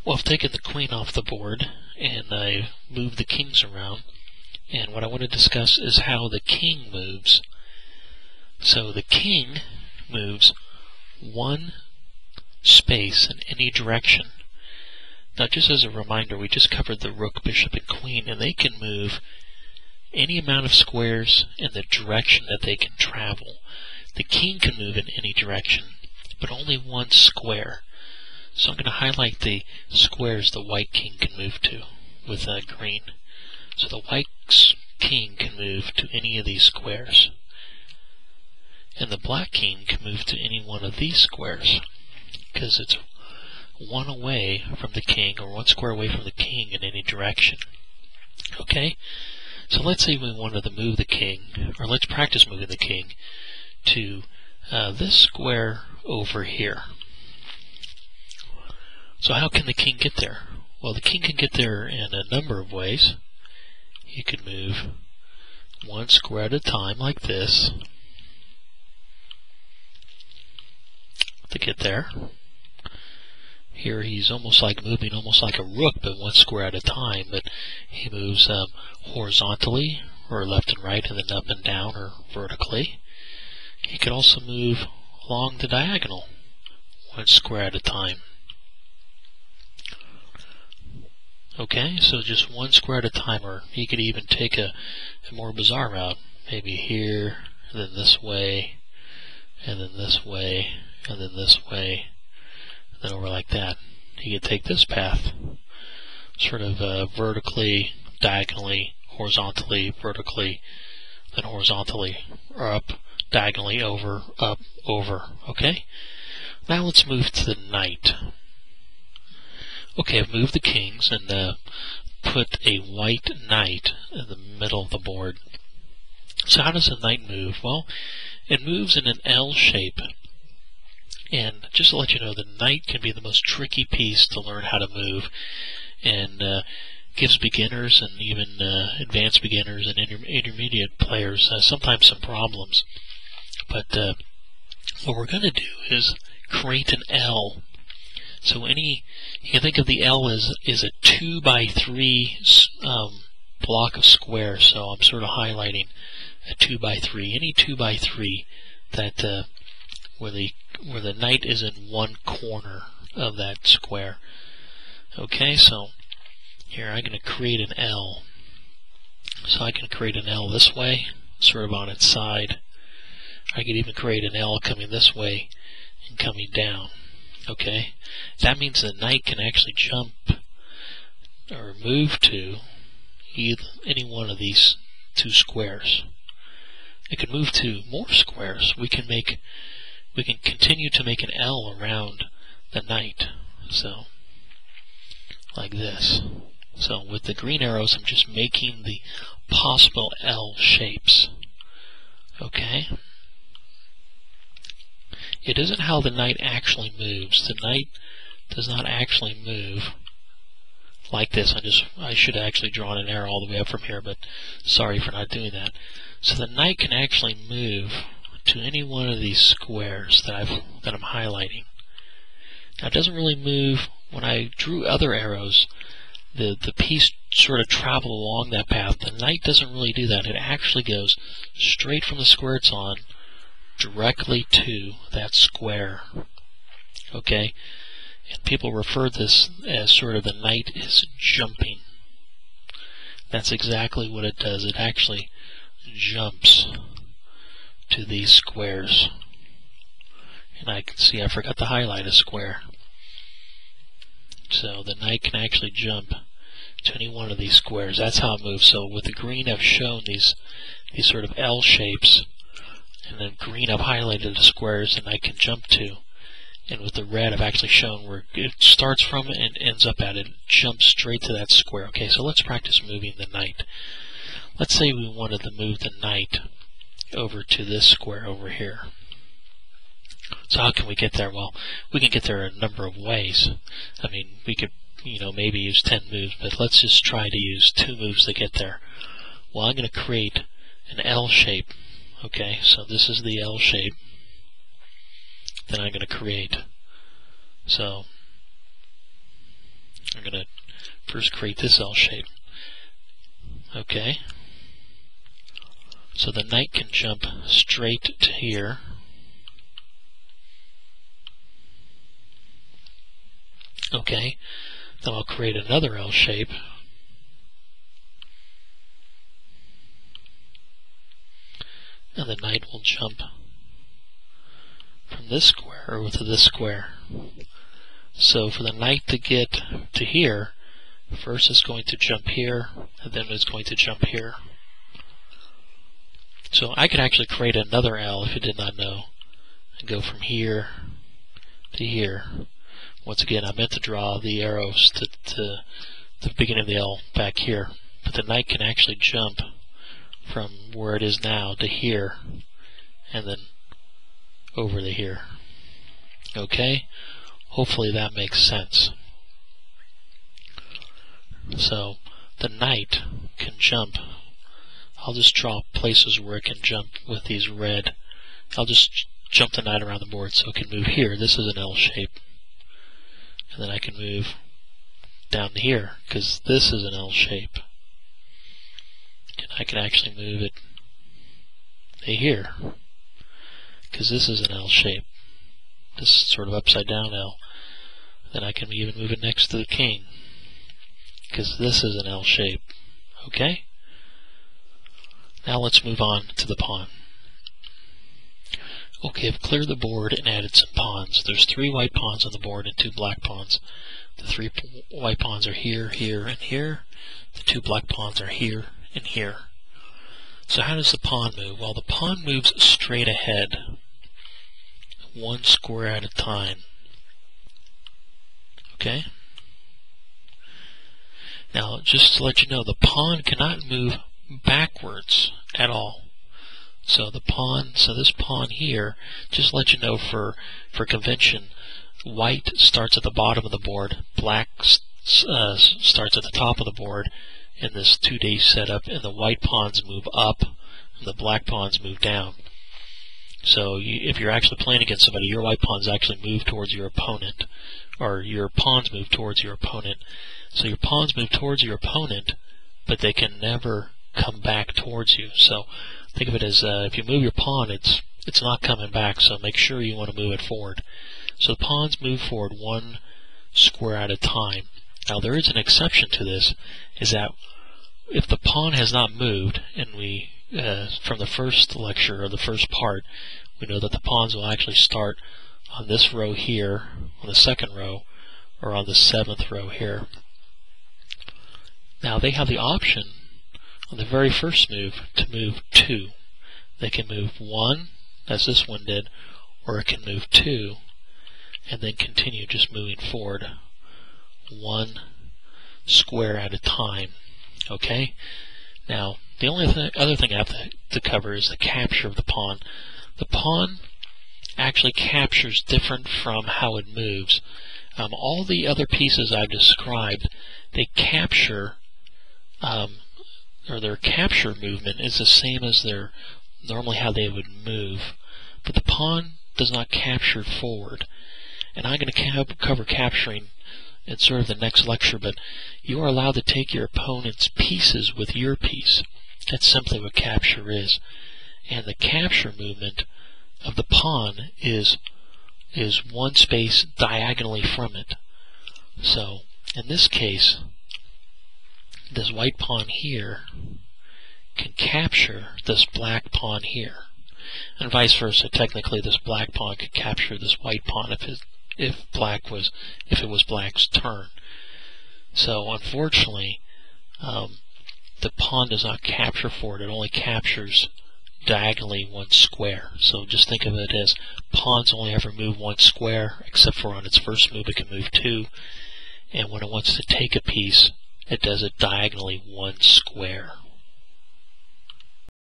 Well, I've taken the queen off the board, and I've moved the kings around. And what I want to discuss is how the king moves. So the king moves one space in any direction. Now, just as a reminder, we just covered the rook, bishop, and queen, and they can move any amount of squares in the direction that they can travel. The king can move in any direction, but only one square. So I'm going to highlight the squares the white king can move to with green. So the white king can move to any of these squares. And the black king can move to any one of these squares, because it's one away from the king, or one square away from the king in any direction. Okay? So let's say we wanted to move the king, or let's practice moving the king to this square over here. So how can the king get there? Well, the king can get there in a number of ways. He could move one square at a time like this to get there. Here he's almost like moving almost like a rook, but one square at a time. But he moves horizontally, or left and right, and then up and down, or vertically. He could also move along the diagonal, one square at a time. Okay, so just one square at a time, or he could even take a more bizarre route. Maybe here, and then this way, and then this way, and then this way, and then over like that. He could take this path, sort of vertically, diagonally, horizontally, vertically, then horizontally, or up, diagonally, over, up, over. Okay? Now let's move to the knight. Okay, I've moved the kings and put a white knight in the middle of the board. So how does a knight move? Well, it moves in an L shape. And just to let you know, the knight can be the most tricky piece to learn how to move, and gives beginners and even advanced beginners and intermediate players sometimes some problems. But what we're going to do is create an L. So you can think of the L as a 2x3 block of squares. So I'm sort of highlighting a 2x3. Any 2x3 that where the knight is in one corner of that square. Okay, so here I'm going to create an L. So I can create an L this way, sort of on its side. I could even create an L coming this way and coming down. Okay, that means the knight can actually jump or move to any one of these two squares. It can move to more squares. We can continue to make an L around the knight. So, like this. So with the green arrows, I'm just making the possible L shapes. Okay? It isn't how the knight actually moves. The knight does not actually move like this. I should have actually drawn an arrow all the way up from here, but sorry for not doing that. So the knight can actually move to any one of these squares that I'm highlighting. Now it doesn't really move. When I drew other arrows, the piece sort of traveled along that path. The knight doesn't really do that. It actually goes straight from the square it's on directly to that square. Okay? And people refer this as sort of the knight is jumping. That's exactly what it does. It actually jumps to these squares. And I can see I forgot to highlight a square. So the knight can actually jump to any one of these squares. That's how it moves. So with the green I've shown these sort of L shapes, and then green I've highlighted the squares and I can jump to. And with the red I've actually shown where it starts from and ends up at it. It jumps straight to that square. Okay, so let's practice moving the knight. Let's say we wanted to move the knight over to this square over here. So how can we get there? Well, we can get there a number of ways. I mean, we could, maybe use 10 moves, but let's just try to use 2 moves to get there. Well, I'm going to create an L shape. Okay, so this is the L shape that I'm going to create. So I'm going to first create this L shape. Okay. So the knight can jump straight to here. Okay. Then I'll create another L shape. And the knight will jump from this square to this square. So for the knight to get to here, first it's going to jump here, and then it's going to jump here. So I could actually create another L if you did not know, and go from here to here. Once again, I meant to draw the arrows to the beginning of the L back here, but the knight can actually jump from where it is now to here, and then over to here. Okay? Hopefully that makes sense. So the knight can jump. I'll just draw places where it can jump with these red. I'll just jump the knight around the board so it can move here. This is an L shape. And then I can move down to here because this is an L shape. And I can actually move it to here because this is an L shape. This is sort of upside down L. Then I can even move it next to the king because this is an L shape. Okay? Now let's move on to the pawn. Okay, I've cleared the board and added some pawns. There's 3 white pawns on the board and 2 black pawns. The 3 white pawns are here, here, and here. The 2 black pawns are here and here. So how does the pawn move? Well, the pawn moves straight ahead, 1 square at a time. Okay? Now, just to let you know, the pawn cannot move backwards at all. So the pawn, this pawn here, just to let you know for convention, white starts at the bottom of the board, black starts at the top of the board in this 2D setup, and the white pawns move up and the black pawns move down. So if you're actually playing against somebody, your white pawns actually move towards your opponent, or your pawns move towards your opponent. So your pawns move towards your opponent, but they can never come back towards you. So think of it as if you move your pawn, it's not coming back, so make sure you want to move it forward. So the pawns move forward 1 square at a time. Now there is an exception to this, is that if the pawn has not moved, and we from the first lecture or the first part, we know that the pawns will actually start on this row here, on the 2nd row, or on the 7th row here. Now they have the option on the very first move to move 2. They can move 1, as this one did, or it can move 2, and then continue just moving forward 1 square at a time. Okay? Now, the only other thing I have to cover is the capture of the pawn. The pawn actually captures different from how it moves. All the other pieces I've described, they capture, or their capture movement is the same as their normally how they would move. But the pawn does not capture forward. And I'm going to cover capturing in sort of the next lecture, but you are allowed to take your opponent's pieces with your piece. That's simply what capture is. And the capture movement of the pawn is 1 space diagonally from it. So, in this case, this white pawn here can capture this black pawn here. And vice versa. Technically, this black pawn could capture this white pawn if it was black's turn. So unfortunately, the pawn does not capture forward. It only captures diagonally 1 square. So just think of it as pawns only ever move 1 square, except for on its first move it can move 2. And when it wants to take a piece, it does it diagonally 1 square.